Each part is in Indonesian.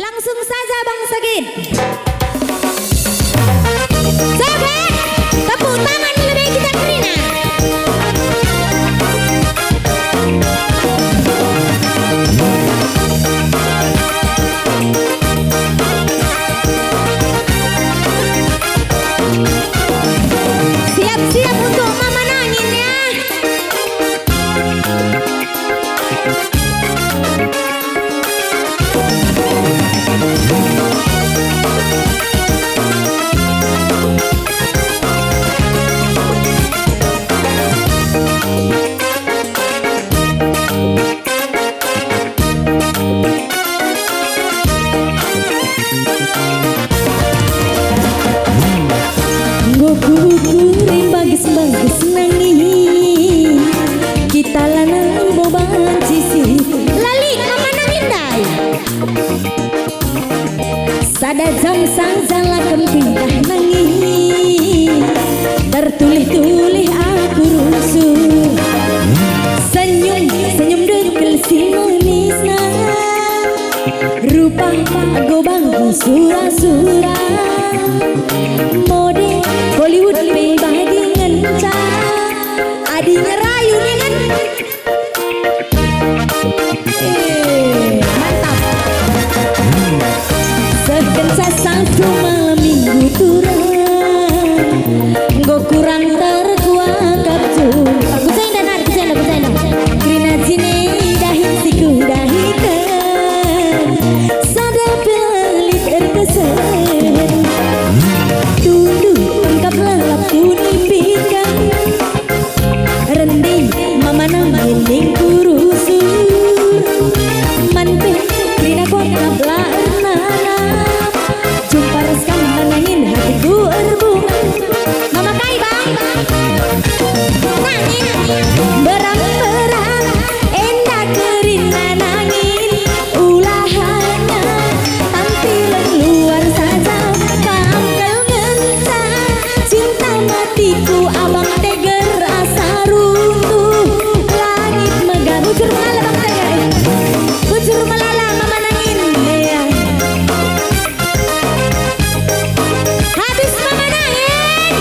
Langsung saja Bang Sagit. Sagit, tepuk tangan lebih kita Krina. Siap-siap untuk Mama Nangin ya. Goku-goku bagus-bagus nangis kita lanang boban sisi lali Mama Nangin dai sada jam sanjalakan pindah nangis tertulih-tulih aku rusuh senyum dekel si manisna rupa gobang sura-sura mode Bollywood bagi ngenca adi ngerayu dengan mantap sekenca satu malam minggu turun go kurang terkuat kapsul aku sayang dan aku sayang Krina jine dahin siku dahikan sada pelit terkesan tunduk engkap lelap kunimpikan rending Mama Nangin ning kurusur manpe Krina kota belana jumpa reskam Nangin hatiku erbungan Mama kai bang Nangin berang-berang endah Krina Nangin ulahannya tampilan luar saja kamkel ngenca cinta matiku abang teger asa runtuh langit megah bujur melala bang teger bujur melala Mama Nangin ya. Habis Mama Nangin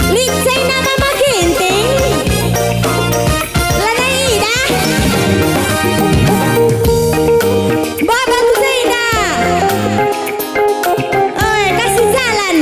lincai nama makinting Lana Ida Baba Zaida oi kasih jalan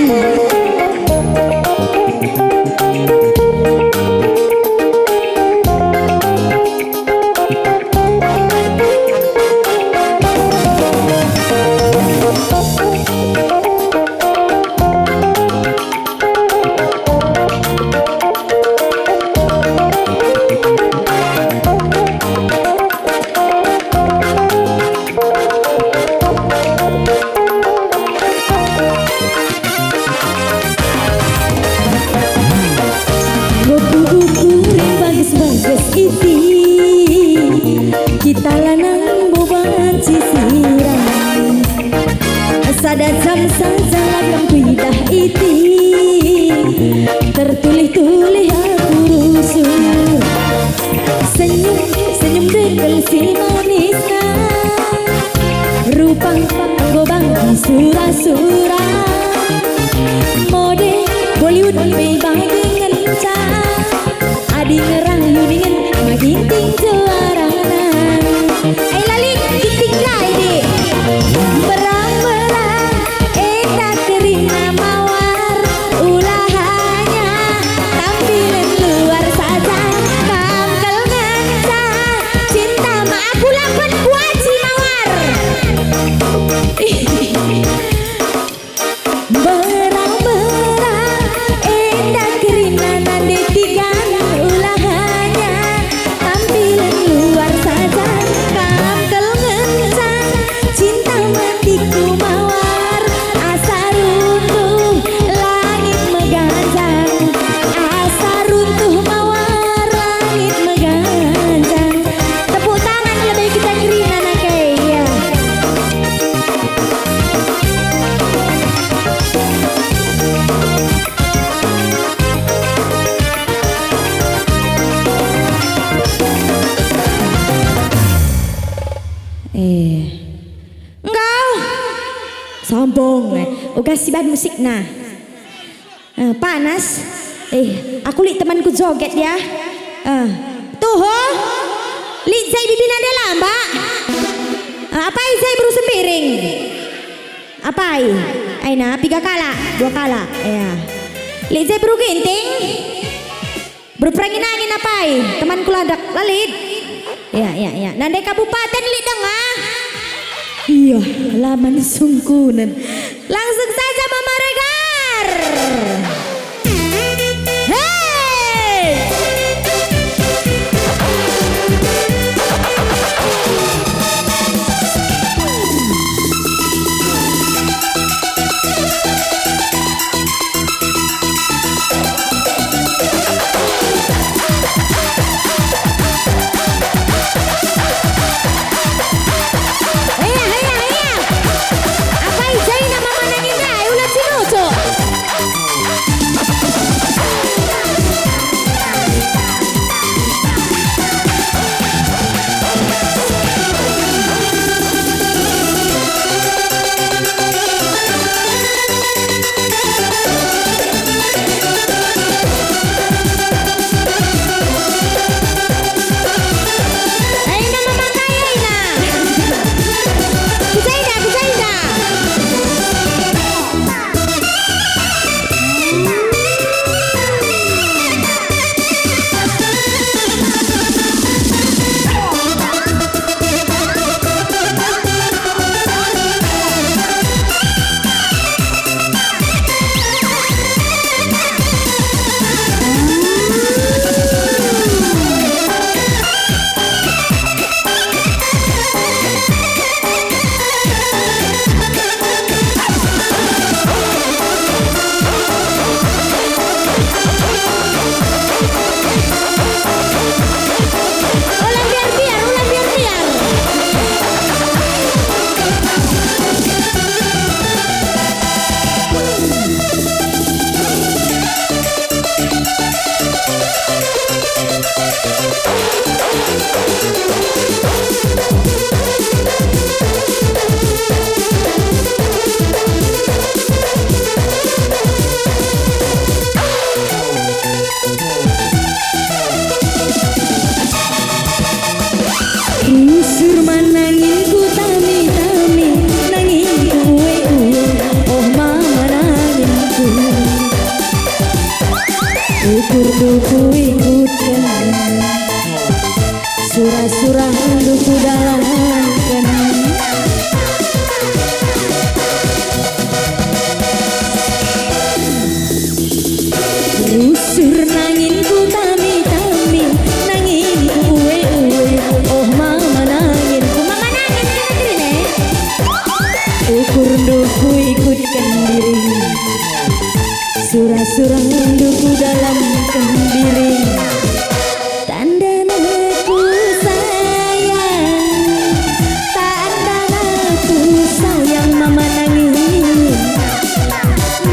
goku-goku bagus-bagus iti kita lanang boban sisiran sada jam saja lagam pindah iti tertulih-tulih aku rusuh senyum dekel si manisna rupa gobang sura-sura mode Bollywood bagi ngenca adi ngerayu dengan maginting juaranan lali giting lai di berang-berang endah Krina mawar ulahannya tampilan luar saja kamkel ngenca cinta ma aku lakukan kuaci mawar berang-berang endah Krina nande tiga ulahannya tampilan luar Engkau sombong. Uga siban musik nah. Panas. Aku lihat temanku joget ya. Tuh ho. Lihat saya bibi nade lamba. Apa saya berusaha piring? Apa Aina 3 kala, 2 kala. Ya. Lihat saya beru genting. Berperangin angin apa temanku ladak lalit. Ya. Nande kabupaten lidengah. Iya, laman sungkunan. Langsung saja Mama Regar. Hey! Duku ikutkan surah-surah duku dalamkan. Rusur nangin ku tami-tami, nangin ku uwe-uwe. Oh mama nangin ku, mama nangin ku negeri. Ukur duku ikutkan diri, surah-surah duku dalam kembiri. Tanda aku sayang, tanda aku sayang. Mama nangis,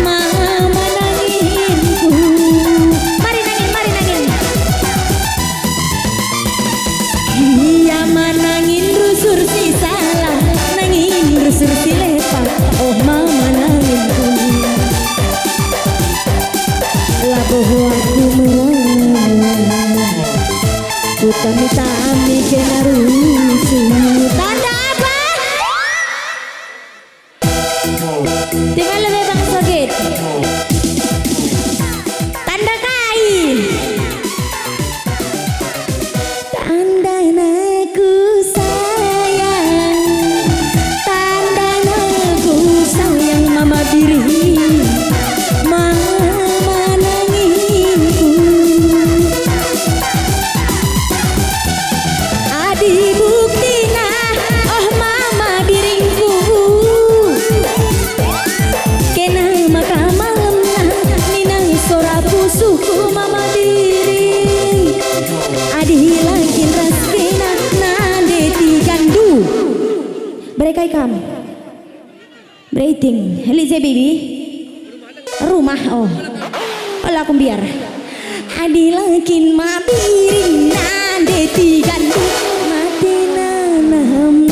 mama nanginku. Mari nangin, mari nangin. Iya manangin rusur si salah, nangin rusur si lepak. Oh mama nanginku. Laboh aku merana, ku tami-tami kena rusuh. Tanda apa? Tinggal lebih bang sogit. Tanda kain. Tanda aku sayang, tanda aku sayang. Mama diri, mama nanginku. Adi buktina, oh mama biringku. Kena maka malam ninang sora pusuku mama diri. Adi hilangin raskina nade tigandu. Mereka ikam Breathing, Elize baby. Rumah oh. Olah aku biar. Adilakin mabiring nade tigandu mati nanam.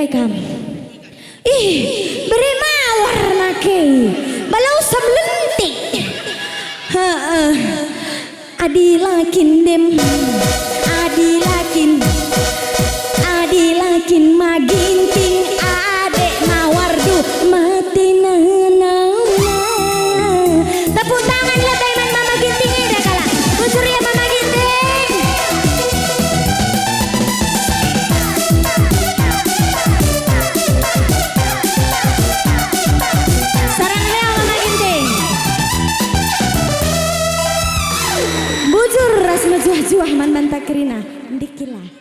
pai kam. Ih, beri mawar make. Balau sablentik. Heeh. Adilakin dem. Adilakin maginting adek mawar du mati nana. Tepuk tangan lah teman Mama Ginting ini dah kalah. Kusur ya Mama Ginting. Sarang ya Mama Ginting. Bujur ras majuah-juah man bantakrina. Ndikilah.